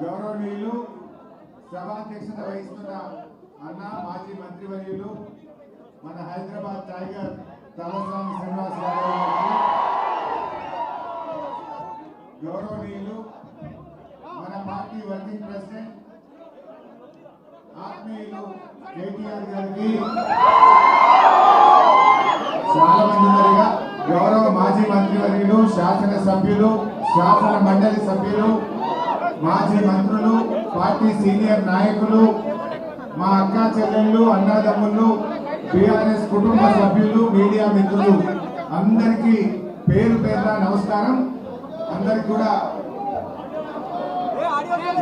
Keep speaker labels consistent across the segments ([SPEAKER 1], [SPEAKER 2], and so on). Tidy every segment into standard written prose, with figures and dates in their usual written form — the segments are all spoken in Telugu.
[SPEAKER 1] గౌరవనీయులు సభాధ్యక్షత వహిస్తున్న అన్న మాజీ మంత్రివర్యులు మన హైదరాబాద్ టైగర్ తలసాని శ్రీనివాస్ యాదవ్ గారికి, గౌరవనీయులు మన పార్టీ వర్కింగ్ ప్రెసిడెంట్ ఆత్మీయులు కేటీఆర్ గారికి, చాలా మంది ఉన్నారుగా, గౌరవ మాజీ మంత్రివర్యులు, శాసనసభ్యులు, శాసన మండలి సభ్యులు, మాజీ మంత్రులు, పార్టీ సీనియర్ నాయకులు, మా అక్కా చెల్లెళ్ళు, అన్నదమ్ములు, టిఆర్ఎస్ కుటుంబ సభ్యులు, మీడియా మిత్రులు అందరికీ పేరు పేరున నమస్కారం. అందరికి కూడా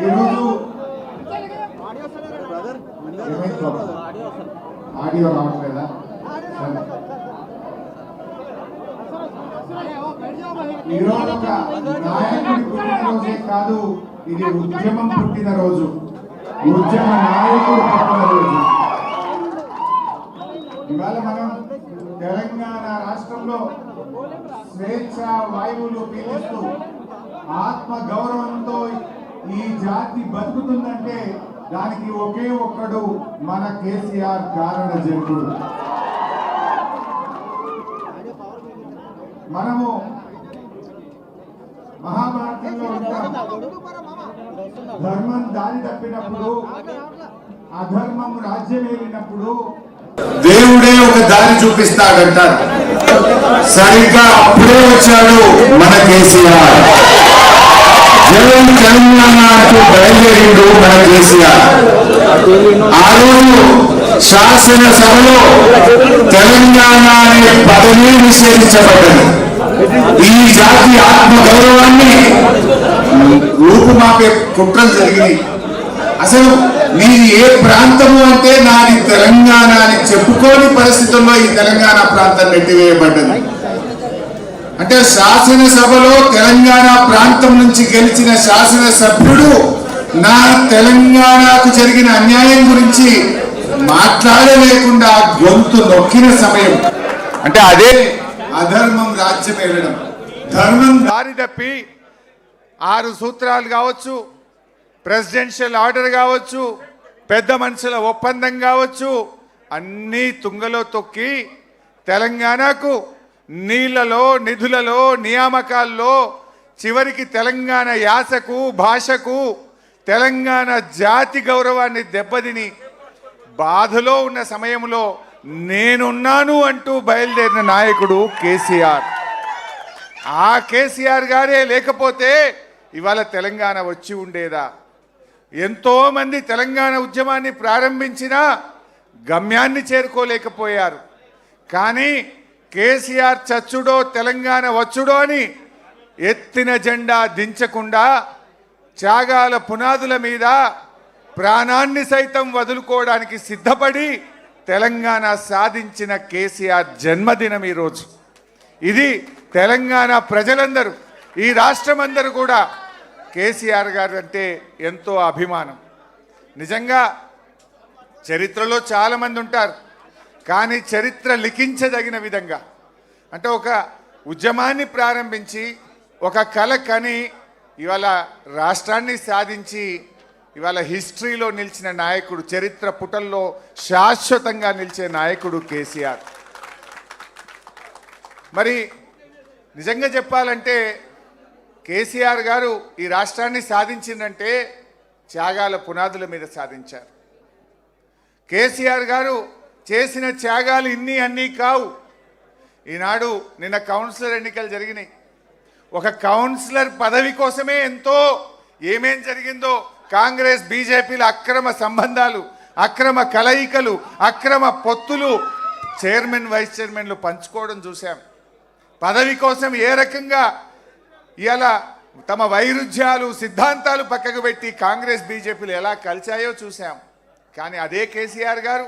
[SPEAKER 1] ఈరోజు ఆడియో రావట్లేదా? ఈరోజు ఒక నాయకుడి పుట్టినరోజే కాదు, ఇది ఉద్యమం పుట్టినరోజు, ఉద్యమ నాయకుడు పుట్టినరోజు. ఇవాళ మనం తెలంగాణ రాష్ట్రంలో స్వేచ్ఛ వాయువులు పీలిస్తూ ఆత్మ గౌరవంతో ఈ జాతి బతుకుతుందంటే దానికి ఒకే ఒక్కడు మన కేసీఆర్ కారణ జన్ముడు. మనము మహాభారతంలో ఉంటాం. ధర్మం దారి తప్పినప్పుడు, అధర్మం రాజ్యం ఏలినప్పుడు దేవుడే ఒక దారి చూపిస్తాడంటారు. సరిగ్గా అప్పుడే వచ్చాడు మన కేసీఆర్. జగన్ తెలంగాణ అంటూ బయలుదేరిండు మన కేసీఆర్. ఆ రోజు శాసనసభలో తెలంగాణ అనే పదవి నిషేధించబడ్డది. ఈ జాతి ఆత్మ గౌరవాన్ని రూపుమాపే కుట్రలు జరిగినాయి. అసలు నీది ఏ ప్రాంతము అంటే నాది తెలంగాణ అని చెప్పుకోని పరిస్థితుల్లో ఈ తెలంగాణ ప్రాంతం నెట్టివేయబడ్డది. అంటే శాసనసభలో తెలంగాణ ప్రాంతం నుంచి గెలిచిన శాసనసభ్యుడు నా తెలంగాణకు జరిగిన అన్యాయం గురించి మాట్లాడలేకుండా గొంతు నొక్కిన సమయం. అంటే అదే అధర్మం రాజ్యం ఏలడం. ధర్మం దారి తప్పి 6 సూత్రాలు కావచ్చు, ప్రెసిడెన్షియల్ ఆర్డర్ కావచ్చు, పెద్ద మనుషుల ఒప్పందం కావచ్చు, అన్నీ తుంగలో తొక్కి తెలంగాణకు నీళ్లలో, నిధులలో, నియామకాల్లో, చివరికి తెలంగాణ యాసకు, భాషకు, తెలంగాణ జాతి గౌరవాన్ని దెబ్బతిని బాధలో ఉన్న సమయంలో నేనున్నాను అంటూ బయలుదేరిన నాయకుడు కేసీఆర్. ఆ కేసీఆర్ గారే లేకపోతే ఇవాళ తెలంగాణ వచ్చి ఉండేదా? ఎంతో మంది తెలంగాణ ఉద్యమాన్ని ప్రారంభించినా గమ్యాన్ని చేరుకోలేకపోయారు. కానీ కేసీఆర్ చచ్చుడో తెలంగాణ వచ్చుడో అని ఎత్తిన జెండా దించకుండా త్యాగాల పునాదుల మీద ప్రాణాన్ని సైతం వదులుకోవడానికి సిద్ధపడి తెలంగాణ సాధించిన కేసీఆర్ జన్మదినం ఈరోజు. ఇది తెలంగాణ ప్రజలందరూ, ఈ రాష్ట్రం అందరూ కూడా కేసీఆర్ గారు అంటే ఎంతో అభిమానం. నిజంగా చరిత్రలో చాలామంది ఉంటారు, కానీ చరిత్ర లిఖించదగిన విధంగా అంటే ఒక ఉద్యమాన్ని ప్రారంభించి ఒక కల కని ఇవాళ రాష్ట్రాన్ని సాధించి ఇవాళ హిస్టరీలో నిలిచిన నాయకుడు, చరిత్ర పుటల్లో శాశ్వతంగా నిలిచే నాయకుడు కేసీఆర్. మరి నిజంగా చెప్పాలంటే కేసీఆర్ గారు ఈ రాష్ట్రాన్ని సాధించిందంటే త్యాగాల పునాదుల మీద సాధించారు. కేసీఆర్ గారు చేసిన త్యాగాలు ఇన్ని అన్నీ కావు. ఈనాడు నిన్న కౌన్సిలర్ ఎన్నికలు జరిగినాయి. ఒక కౌన్సిలర్ పదవి కోసమే ఎంతో ఏమేం జరిగిందో, కాంగ్రెస్ బీజేపీల అక్రమ సంబంధాలు, అక్రమ కలయికలు, అక్రమ పొత్తులు, చైర్మన్ వైస్ చైర్మన్లు పంచుకోవడం చూసాం. పదవి కోసం ఏ రకంగా ఇలా తమ వైరుధ్యాలు, సిద్ధాంతాలు పక్కకు పెట్టి కాంగ్రెస్ బీజేపీలు ఎలా కలిశాయో చూసాం. కానీ అదే కేసీఆర్ గారు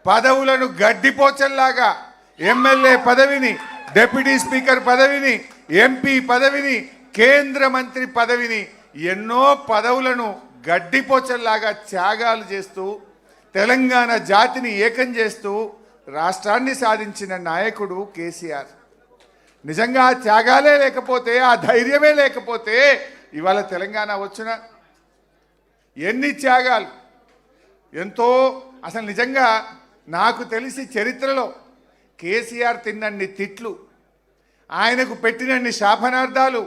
[SPEAKER 1] పదవులను గడ్డిపోచల్లాగా ఎమ్మెల్యే పదవిని, డిప్యూటీ స్పీకర్ పదవిని, ఎంపీ పదవిని, కేంద్ర మంత్రి పదవిని, ఎన్నో పదవులను గడ్డిపోచల్లాగా త్యాగాలు చేస్తూ తెలంగాణ జాతిని ఏకం చేస్తూ రాష్ట్రాన్ని సాధించిన నాయకుడు కేసీఆర్. నిజంగా ఆ త్యాగాలే లేకపోతే, ఆ ధైర్యమే లేకపోతే
[SPEAKER 2] ఇవాళ తెలంగాణ వచ్చిన ఎన్ని త్యాగాలు, ఎంతో అసలు నిజంగా నాకు తెలిసి చరిత్రలో కేసీఆర్ తిన్నన్ని తిట్లు, ఆయనకు పెట్టినన్ని శాపనార్థాలు,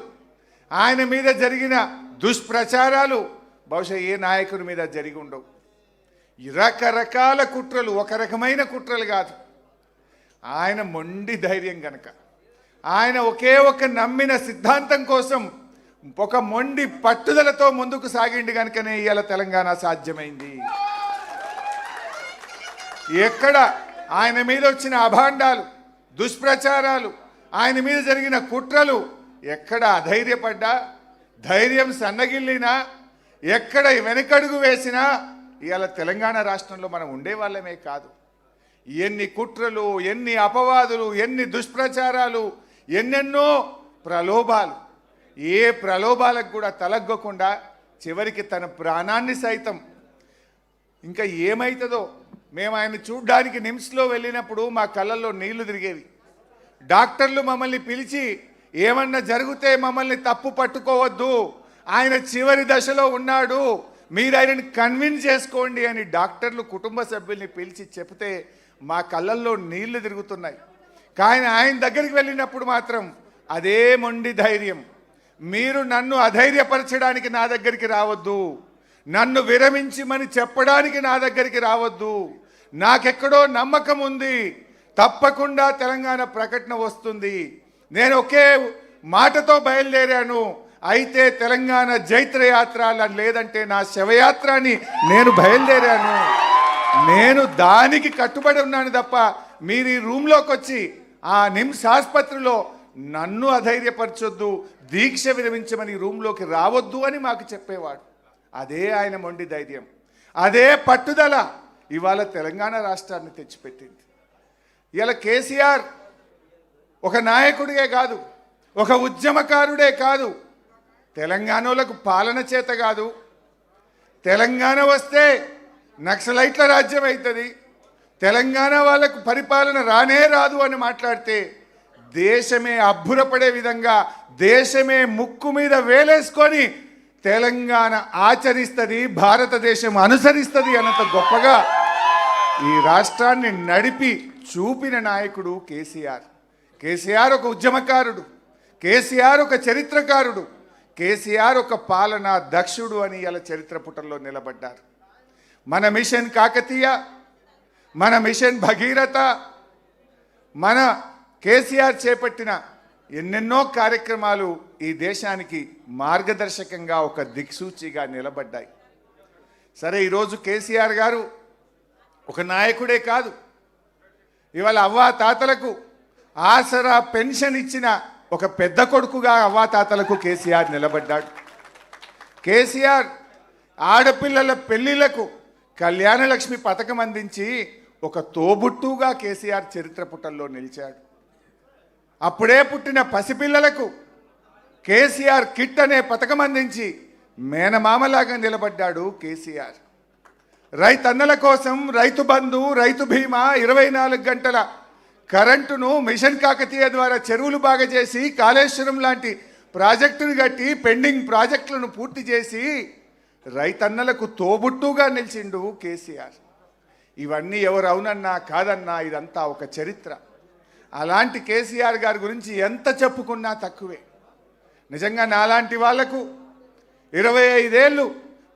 [SPEAKER 2] ఆయన మీద జరిగిన దుష్ప్రచారాలు బహుశా ఏ నాయకుడి మీద జరిగి ఉండవు. రకరకాల కుట్రలు, ఒక రకమైన కుట్రలు కాదు. ఆయన మొండి ధైర్యం గనక, ఆయన ఒకే ఒక నమ్మిన సిద్ధాంతం కోసం ఒక మొండి పట్టుదలతో ముందుకు సాగిండి కనుకనే ఇవాళ తెలంగాణ సాధ్యమైంది. ఎక్కడ ఆయన మీద వచ్చిన అభాండాలు, దుష్ప్రచారాలు, ఆయన మీద జరిగిన కుట్రలు ఎక్కడ అధైర్యపడ్డా, ధైర్యం సన్నగిల్లినా, ఎక్కడ వెనకడుగు వేసినా ఇవాళ తెలంగాణ రాష్ట్రంలో మనం ఉండేవాళ్ళమే కాదు. ఎన్ని కుట్రలు, ఎన్ని అపవాదులు, ఎన్ని దుష్ప్రచారాలు, ఎన్నెన్నో ప్రలోభాలు, ఏ ప్రలోభాలకు కూడా తలగ్గకుండా చివరికి తన ప్రాణాన్ని సైతం, ఇంకా ఏమవుతుందో మేము ఆయన చూడ్డానికి నిమ్స్లో వెళ్ళినప్పుడు మా కళ్ళల్లో నీళ్లు తిరిగేవి. డాక్టర్లు మమ్మల్ని పిలిచి ఏమన్నా జరిగితే మమ్మల్ని తప్పు పట్టుకోవద్దు, ఆయన చివరి దశలో ఉన్నాడు, మీరు ఆయనని కన్విన్స్ చేసుకోండి అని డాక్టర్లు కుటుంబ సభ్యుల్ని పిలిచి చెప్తే మా కళ్ళల్లో నీళ్లు తిరుగుతున్నాయి. కానీ ఆయన దగ్గరికి వెళ్ళినప్పుడు మాత్రం అదే మొండి ధైర్యం, మీరు నన్ను అధైర్యపరచడానికి నా దగ్గరికి రావద్దు, నన్ను విరమించమని చెప్పడానికి నా దగ్గరికి రావద్దు, నాకెక్కడో నమ్మకం ఉంది, తప్పకుండా తెలంగాణ ప్రకటన వస్తుంది, నేను ఒకే మాటతో బయలుదేరాను, అయితే తెలంగాణ జైత్రయాత్ర లేదంటే నా శవయాత్ర అని నేను బయలుదేరాను, నేను దానికి కట్టుబడి ఉన్నాను తప్ప మీరు ఈ రూమ్లోకి వచ్చి ఆ నిమ్స్ ఆసుపత్రిలో నన్ను అధైర్యపరచొద్దు, దీక్ష విరమించమని రూమ్లోకి రావద్దు అని మాకు చెప్పేవాడు. అదే ఆయన మొండి ధైర్యం, అదే పట్టుదల ఇవాళ తెలంగాణ రాష్ట్రాన్ని తెచ్చిపెట్టింది. ఇవాళ కేసీఆర్ ఒక నాయకుడిగే కాదు, ఒక ఉద్యమకారుడే కాదు, తెలంగాణలకు పాలన చేత కాదు, తెలంగాణ వస్తే నక్సలైట్ల రాజ్యం అవుతుంది, తెలంగాణ వాళ్ళకు పరిపాలన రానే రాదు అని మాట్లాడితే దేశమే అబ్బురపడే విధంగా, దేశమే ముక్కు మీద వేలేసుకొని తెలంగాణ ఆచరిస్తుంది, భారతదేశం అనుసరిస్తుంది అన్నంత గొప్పగా ఈ రాష్ట్రాన్ని నడిపి చూపిన నాయకుడు కేసీఆర్. కేసీఆర్ ఒక ఉద్యమకారుడు, కేసీఆర్ ఒక చరిత్రకారుడు, కేసీఆర్ ఒక పాలనా దక్షుడు అని ఇలా చరిత్ర పుటల్లో నిలబడ్డారు. మన మిషన్ కాకతీయ, మన మిషన్ భగీరథ, మన కేసీఆర్ చేపట్టిన ఎన్నెన్నో కార్యక్రమాలు ఈ దేశానికి మార్గదర్శకంగా ఒక దిక్సూచిగా నిలబడ్డాయి. సరే, ఈరోజు కేసీఆర్ గారు ఒక నాయకుడే కాదు, ఇవాళ అవ్వాతాతలకు ఆసరా పెన్షన్ ఇచ్చిన ఒక పెద్ద కొడుకుగా అవ్వాతాతలకు కేసీఆర్ నిలబడ్డాడు. కేసీఆర్ ఆడపిల్లల పెళ్లిళ్లకు కళ్యాణలక్ష్మి పథకం అందించి ఒక తోబుట్టుగా కేసీఆర్ చరిత్ర పుటల్లో నిలిచాడు. అప్పుడే పుట్టిన పసిపిల్లలకు కేసీఆర్ కిట్ అనే పథకం అందించి మేనమామలాగా నిలబడ్డాడు కేసీఆర్. రైతన్నల కోసం రైతు బంధు, రైతు బీమా, 24 గంటల కరెంటును మిషన్ కాకతీయ ద్వారా చెరువులు బాగా చేసి, కాళేశ్వరం లాంటి ప్రాజెక్టును కట్టి పెండింగ్ ప్రాజెక్టులను పూర్తి చేసి రైతన్నలకు తోబుట్టుగా నిలిచిండు కేసీఆర్. ఇవన్నీ ఎవరు అవునన్నా కాదన్నా ఇదంతా ఒక చరిత్ర. అలాంటి కేసీఆర్ గారి గురించి ఎంత చెప్పుకున్నా తక్కువే. నిజంగా నాలాంటి వాళ్లకు 25 ఏళ్ళు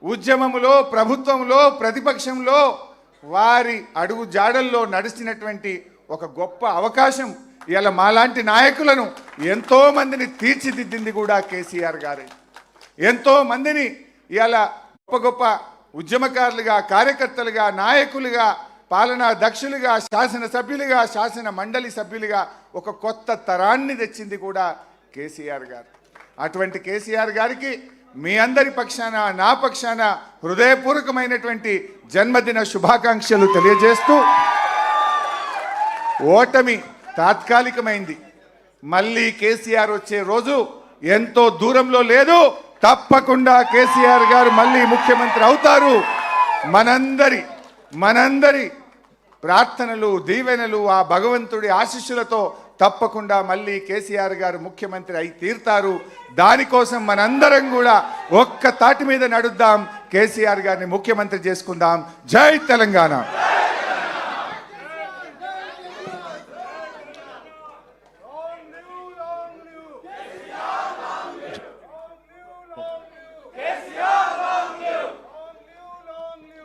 [SPEAKER 2] ఉద్యమంలో, ప్రభుత్వంలో, ప్రతిపక్షంలో వారి అడుగు జాడల్లో నడిచినటువంటి ఒక గొప్ప అవకాశం ఇలా మాలాంటి నాయకులను ఎంతోమందిని తీర్చిదిద్దింది కూడా కేసీఆర్ గారే. ఎంతోమందిని ఇలా గొప్ప గొప్ప ఉద్యమకారులుగా, కార్యకర్తలుగా, నాయకులుగా, పాలనా దక్షులుగా, శాసనసభ్యులుగా, శాసన మండలి సభ్యులుగా ఒక కొత్త తరాన్ని తెచ్చింది కూడా కేసీఆర్ గారు. అటువంటి కేసీఆర్ గారికి మీ అందరి పక్షాన, నా పక్షాన హృదయపూర్వకమైనటువంటి జన్మదిన శుభాకాంక్షలు తెలియజేస్తూ, ఓటమి తాత్కాలికమైంది, మళ్ళీ కేసీఆర్ వచ్చే రోజు ఎంతో దూరంలో లేదు, తప్పకుండా కేసీఆర్ గారు మళ్ళీ ముఖ్యమంత్రి అవుతారు. మనందరి ప్రార్థనలు, దీవెనలు, ఆ భగవంతుడి ఆశీస్సులతో తప్పకుండా మళ్ళీ కేసీఆర్ గారు ముఖ్యమంత్రి అయి తీరుతారు. దానికోసం మనందరం కూడా ఒక్క తాటి మీద నడుద్దాం, కేసీఆర్ గారిని ముఖ్యమంత్రి చేసుకుందాం. జై తెలంగాణ.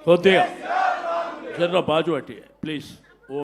[SPEAKER 3] కొద్దిగా జర బాజు పట్టి ప్లీజ్.